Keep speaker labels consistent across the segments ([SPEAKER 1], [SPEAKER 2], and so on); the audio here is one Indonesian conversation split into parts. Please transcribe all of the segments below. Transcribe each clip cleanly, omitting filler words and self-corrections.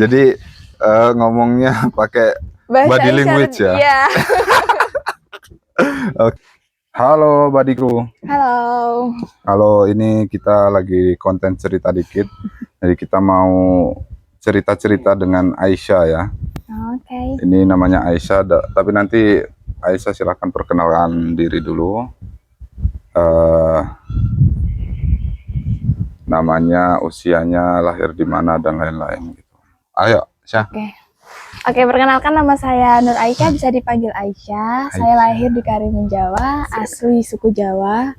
[SPEAKER 1] Jadi ngomongnya pakai
[SPEAKER 2] Bahasa
[SPEAKER 1] body language
[SPEAKER 2] isyarat,
[SPEAKER 1] ya.
[SPEAKER 2] iya.
[SPEAKER 1] Oke. Halo Badiku.
[SPEAKER 2] Halo.
[SPEAKER 1] Halo, ini kita lagi konten cerita dikit. Jadi kita mau cerita-cerita dengan Aisyah ya.
[SPEAKER 2] Oke.
[SPEAKER 1] Ini namanya Aisyah, tapi nanti Aisyah silahkan perkenalkan diri dulu. Namanya, usianya, lahir di mana dan lain-lain gitu. Ayo, Aisyah.
[SPEAKER 2] Oke, perkenalkan nama saya Nur Aisyah, bisa dipanggil Aisyah. Saya lahir di Karimun Jawa, asli suku Jawa,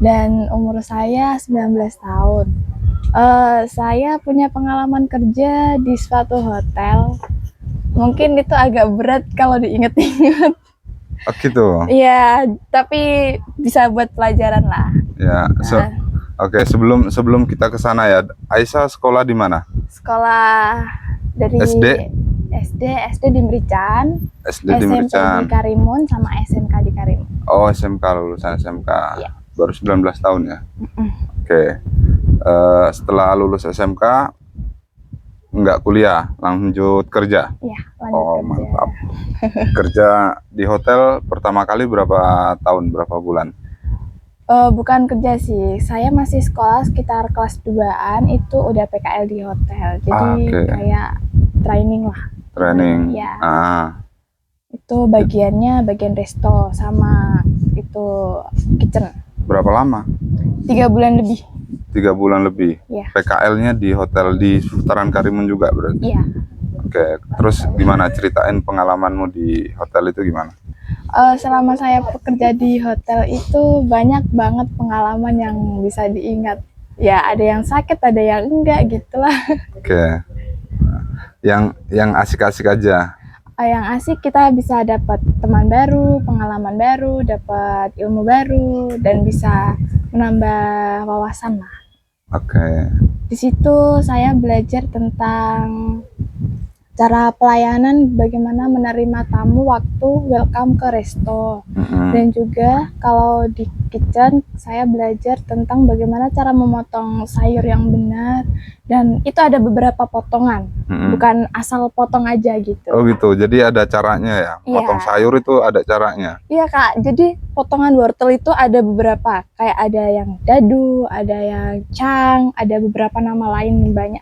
[SPEAKER 2] dan umur saya 19 tahun. Saya punya pengalaman kerja di suatu hotel. Mungkin itu agak berat kalau diinget-inget.
[SPEAKER 1] Oh gitu.
[SPEAKER 2] Iya, tapi bisa buat pelajaran lah.
[SPEAKER 1] Ya, Oke, sebelum kita ke sana ya, Aisyah sekolah di mana?
[SPEAKER 2] Sekolah dari SD di Merican,
[SPEAKER 1] SD di Merican,
[SPEAKER 2] SMP di Karimun, sama SMK di Karimun.
[SPEAKER 1] Oh, SMK, lulusan SMK.
[SPEAKER 2] Ya.
[SPEAKER 1] Baru 19 tahun ya. Oke. Setelah lulus SMK nggak kuliah, lanjut kerja?
[SPEAKER 2] Iya, lanjut kerja.
[SPEAKER 1] Mantap. Kerja di hotel pertama kali berapa tahun, berapa bulan?
[SPEAKER 2] Bukan kerja sih, saya masih sekolah sekitar kelas 2-an, itu udah PKL di hotel. Jadi kayak training lah.
[SPEAKER 1] Training.
[SPEAKER 2] Ya. Itu bagiannya bagian resto sama itu kitchen.
[SPEAKER 1] Berapa lama?
[SPEAKER 2] 3 bulan lebih.
[SPEAKER 1] 3 bulan lebih.
[SPEAKER 2] Ya.
[SPEAKER 1] PKL-nya di hotel di seputaran Karimun juga berarti?
[SPEAKER 2] Iya.
[SPEAKER 1] Oke, terus gimana, ceritain pengalamanmu di hotel itu gimana?
[SPEAKER 2] Selama saya bekerja di hotel itu banyak banget pengalaman yang bisa diingat. Ya, ada yang sakit, ada yang enggak gitulah.
[SPEAKER 1] Oke. Yang asik-asik aja.
[SPEAKER 2] Yang asik kita bisa dapat teman baru, pengalaman baru, dapat ilmu baru, dan bisa menambah wawasan lah.
[SPEAKER 1] Oke.
[SPEAKER 2] Di situ saya belajar tentang cara pelayanan, bagaimana menerima tamu waktu welcome ke resto. Dan juga kalau di kitchen saya belajar tentang bagaimana cara memotong sayur yang benar, dan itu ada beberapa potongan, bukan asal potong aja gitu.
[SPEAKER 1] Oh gitu, jadi ada caranya ya? Potong sayur itu ada caranya?
[SPEAKER 2] Iya Kak, jadi potongan wortel itu ada beberapa, kayak ada yang dadu, ada yang cang, ada beberapa nama lain banyak.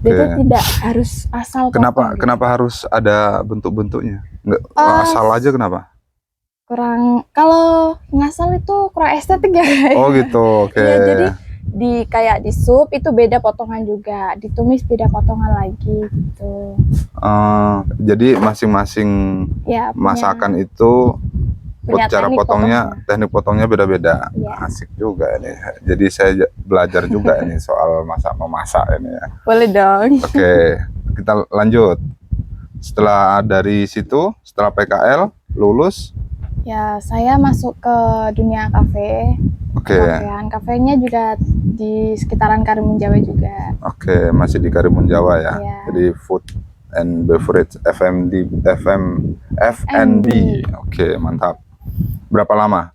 [SPEAKER 2] Jadi tidak harus asal potong.
[SPEAKER 1] Kenapa harus ada bentuk-bentuknya? Nggak asal aja, kenapa?
[SPEAKER 2] Kurang, kalau ngasal itu kurang estetik ya.
[SPEAKER 1] Oh gitu, oke.
[SPEAKER 2] Ya, jadi kayak di sup itu beda potongan juga, ditumis beda potongan lagi gitu.
[SPEAKER 1] Jadi masing-masing masakan itu cara teknik potongnya beda-beda. Asik juga ini. Jadi saya belajar juga ini soal memasak ini ya.
[SPEAKER 2] Boleh dong.
[SPEAKER 1] Oke, kita lanjut. Setelah dari situ, setelah PKL lulus,
[SPEAKER 2] ya saya masuk ke dunia kafe. Kafenya juga di sekitaran Karimun Jawa juga. Oke,
[SPEAKER 1] masih di Karimun Jawa ya. Jadi food and beverage F&B. Oke, mantap. Berapa lama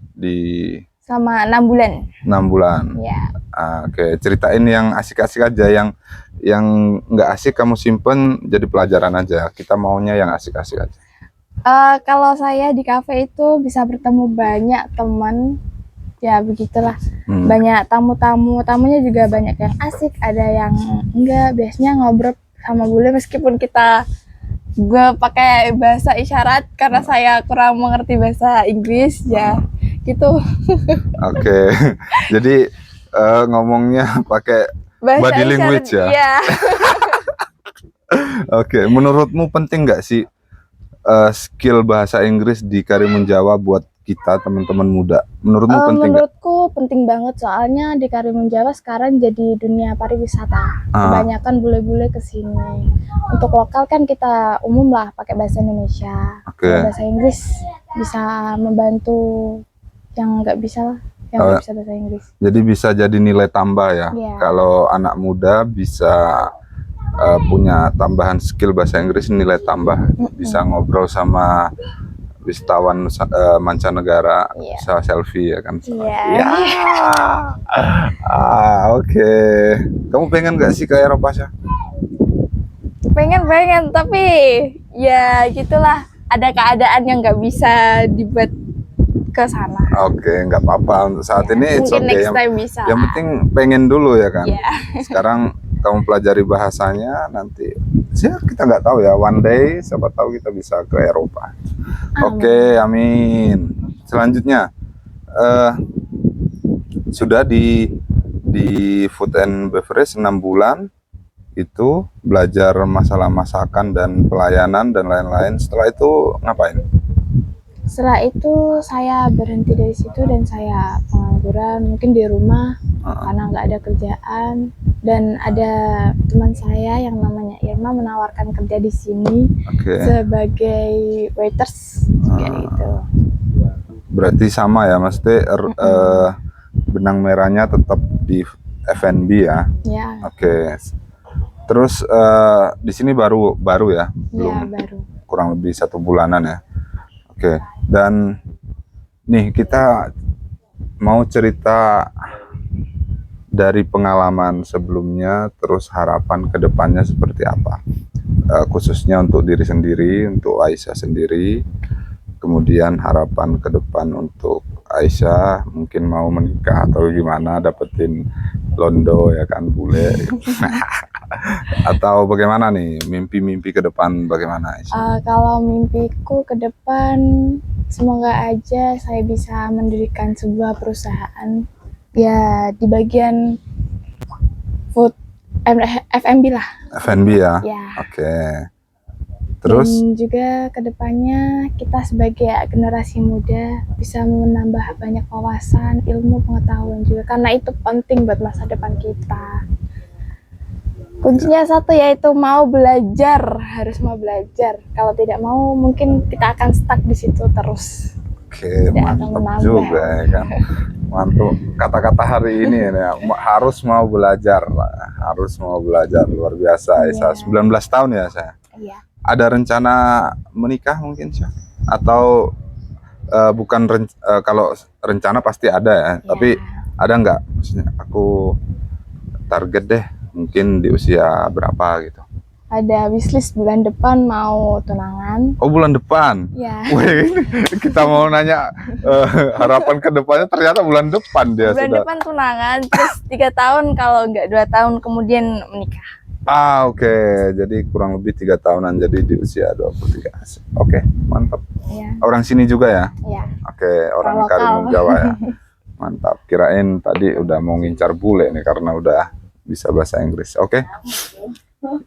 [SPEAKER 2] Selama 6 bulan.
[SPEAKER 1] 6 bulan.
[SPEAKER 2] Ya.
[SPEAKER 1] Oke, ceritain yang asik-asik aja, yang nggak asik kamu simpen jadi pelajaran aja. Kita maunya yang asik-asik aja.
[SPEAKER 2] Kalau saya di kafe itu bisa bertemu banyak teman, ya begitulah. Banyak tamunya juga banyak yang asik, ada yang enggak. Biasanya ngobrol sama bule meskipun gue pakai bahasa isyarat karena saya kurang mengerti bahasa Inggris ya gitu.
[SPEAKER 1] Oke. Jadi ngomongnya pakai body language ya.
[SPEAKER 2] Iya.
[SPEAKER 1] Oke, menurutmu penting nggak sih skill bahasa Inggris di Karimun Jawa buat kita teman-teman muda? Menurutmu penting nggak?
[SPEAKER 2] Menurutku penting banget, soalnya di Karimun Jawa sekarang jadi dunia pariwisata. Kebanyakan bule-bule kesini. Untuk lokal kan kita umum lah pakai bahasa Indonesia. Bahasa Inggris bisa membantu yang nggak bisa lah, yang nggak bisa bahasa Inggris.
[SPEAKER 1] Jadi bisa jadi nilai tambah ya. Kalau anak muda bisa punya tambahan skill bahasa Inggris, nilai tambah, bisa ngobrol sama wisatawan mancanegara, bisa selfie ya kan. Oke. Kamu pengen nggak sih ke Eropa sih?
[SPEAKER 2] pengen, tapi ya gitulah. Ada keadaan yang nggak bisa dibuat ke sana.
[SPEAKER 1] Oke, nggak apa-apa untuk saat ini. It's
[SPEAKER 2] Mungkin
[SPEAKER 1] okay.
[SPEAKER 2] next time bisa.
[SPEAKER 1] Yang penting pengen dulu ya kan.
[SPEAKER 2] Iya.
[SPEAKER 1] Sekarang kamu pelajari bahasanya, nanti ya kita nggak tahu ya. One day, siapa tahu kita bisa ke Eropa. Oke, amin. Selanjutnya, sudah di Food and Beverage 6 bulan. Itu belajar masalah masakan dan pelayanan dan lain-lain. Setelah itu ngapain?
[SPEAKER 2] Setelah itu saya berhenti dari situ dan saya pengangguran, mungkin di rumah karena nggak ada kerjaan. Dan ada teman saya yang namanya Irma menawarkan kerja di sini sebagai waiters kayak gitu.
[SPEAKER 1] Berarti sama ya, maksudnya benang merahnya tetap di F&B ya?
[SPEAKER 2] Ya.
[SPEAKER 1] Oke. Terus di sini baru ya? Belum,
[SPEAKER 2] baru.
[SPEAKER 1] Kurang lebih 1 bulanan ya? Oke. Dan nih kita mau cerita dari pengalaman sebelumnya, terus harapan ke depannya seperti apa? Khususnya untuk diri sendiri, untuk Aisyah sendiri. Kemudian harapan ke depan untuk Aisyah, mungkin mau menikah atau gimana, dapetin londo ya kan, bule. Atau bagaimana nih, mimpi-mimpi ke depan bagaimana Aisyah?
[SPEAKER 2] Kalau mimpiku ke depan, semoga aja saya bisa mendirikan sebuah perusahaan ya di bagian food F&B lah.
[SPEAKER 1] F&B ya? Oke. Terus?
[SPEAKER 2] Dan juga kedepannya kita sebagai generasi muda bisa menambah banyak wawasan, ilmu, pengetahuan juga, karena itu penting buat masa depan kita. Kuncinya satu, yaitu mau belajar, harus mau belajar. Kalau tidak mau, mungkin kita akan stuck di situ terus.
[SPEAKER 1] Oke, mantap juga ya kan. Mantap kata-kata hari ini ya, harus mau belajar, luar biasa. Aisyah 19 tahun ya saya.
[SPEAKER 2] Iya.
[SPEAKER 1] Ada rencana menikah mungkin Syah? Atau bukan kalau rencana pasti ada ya, tapi ada nggak maksudnya aku target deh mungkin di usia berapa gitu?
[SPEAKER 2] Ada wishlist bulan depan mau tunangan.
[SPEAKER 1] Oh, bulan depan?
[SPEAKER 2] Ya.
[SPEAKER 1] Wih, kita mau nanya harapan ke depannya, ternyata bulan depan dia
[SPEAKER 2] bulan
[SPEAKER 1] sudah.
[SPEAKER 2] Depan tunangan, terus 3 tahun, kalau nggak 2 tahun kemudian menikah.
[SPEAKER 1] Oke. Jadi kurang lebih 3 tahunan, jadi di usia 23. Oke, mantap.
[SPEAKER 2] Ya.
[SPEAKER 1] Orang sini juga ya?
[SPEAKER 2] Iya.
[SPEAKER 1] Oke, orang Karimun Jawa ya. Mantap. Kirain tadi udah mau ngincar bule nih karena udah bisa bahasa Inggris. Oke.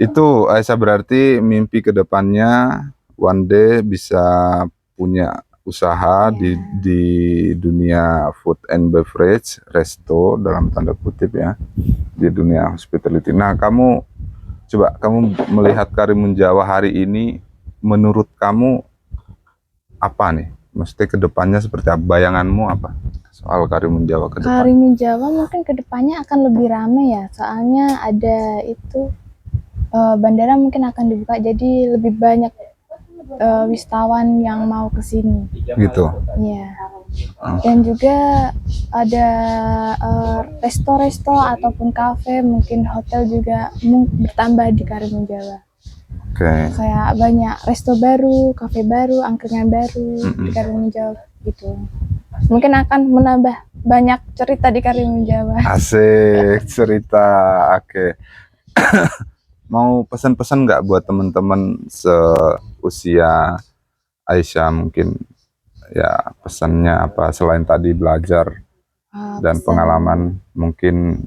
[SPEAKER 1] Itu Aisyah berarti mimpi kedepannya one day bisa punya usaha di dunia food and beverage, resto dalam tanda kutip ya, di dunia hospitality. Nah, kamu melihat Karimun Jawa hari ini, menurut kamu apa nih? Mesti kedepannya seperti apa? Bayanganmu apa soal Karimun Jawa ke depan?
[SPEAKER 2] Karimun Jawa mungkin kedepannya akan lebih ramai ya, soalnya ada itu bandara mungkin akan dibuka, jadi lebih banyak wisatawan yang mau ke sini.
[SPEAKER 1] Gitu.
[SPEAKER 2] Iya. Dan juga ada resto-resto ataupun kafe, mungkin hotel juga bertambah di Karimun Jawa. Kayak banyak resto baru, kafe baru, angkringan baru di Karimun Jawa gitu. Mungkin akan menambah banyak cerita di Karimun Jawa.
[SPEAKER 1] Asik cerita. Oke. Mau pesan-pesan nggak buat teman-teman seusia Aisyah, mungkin ya pesannya apa selain tadi belajar dan pengalaman, mungkin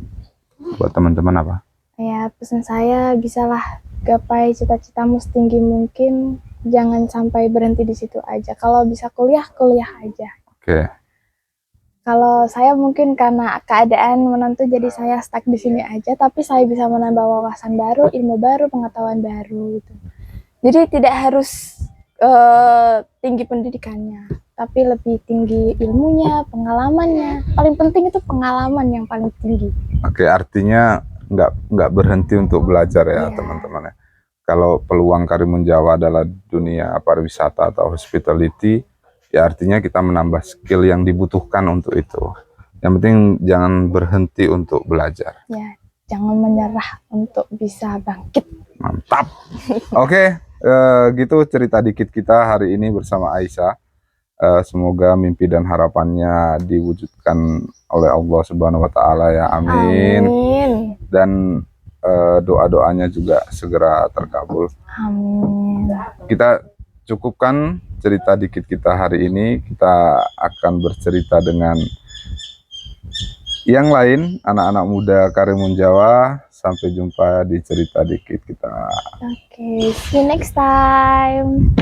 [SPEAKER 1] buat teman-teman apa?
[SPEAKER 2] Ya, pesan saya, bisalah gapai cita-citamu setinggi mungkin, jangan sampai berhenti di situ aja. Kalau bisa kuliah aja.
[SPEAKER 1] Oke.
[SPEAKER 2] Kalau saya mungkin karena keadaan menentu, jadi saya stuck di sini aja, tapi saya bisa menambah wawasan baru, ilmu baru, pengetahuan baru gitu. Jadi tidak harus tinggi pendidikannya, tapi lebih tinggi ilmunya, pengalamannya. Paling penting itu pengalaman yang paling tinggi.
[SPEAKER 1] Oke, artinya nggak berhenti untuk belajar ya teman-teman ya. Kalau peluang Karimun Jawa adalah dunia pariwisata atau hospitality, ya artinya kita menambah skill yang dibutuhkan untuk itu. Yang penting jangan berhenti untuk belajar.
[SPEAKER 2] Ya, jangan menyerah untuk bisa bangkit.
[SPEAKER 1] Mantap. Oke, gitu cerita dikit kita hari ini bersama Aisyah. Semoga mimpi dan harapannya diwujudkan oleh Allah Subhanahu wa Ta'ala ya. Amin.
[SPEAKER 2] Amin.
[SPEAKER 1] Dan doa-doanya juga segera terkabul.
[SPEAKER 2] Amin.
[SPEAKER 1] Kita cukupkan cerita dikit kita hari ini. Kita akan bercerita dengan yang lain, anak-anak muda Karimun Jawa. Sampai jumpa di cerita dikit kita.
[SPEAKER 2] Oke, see you next time.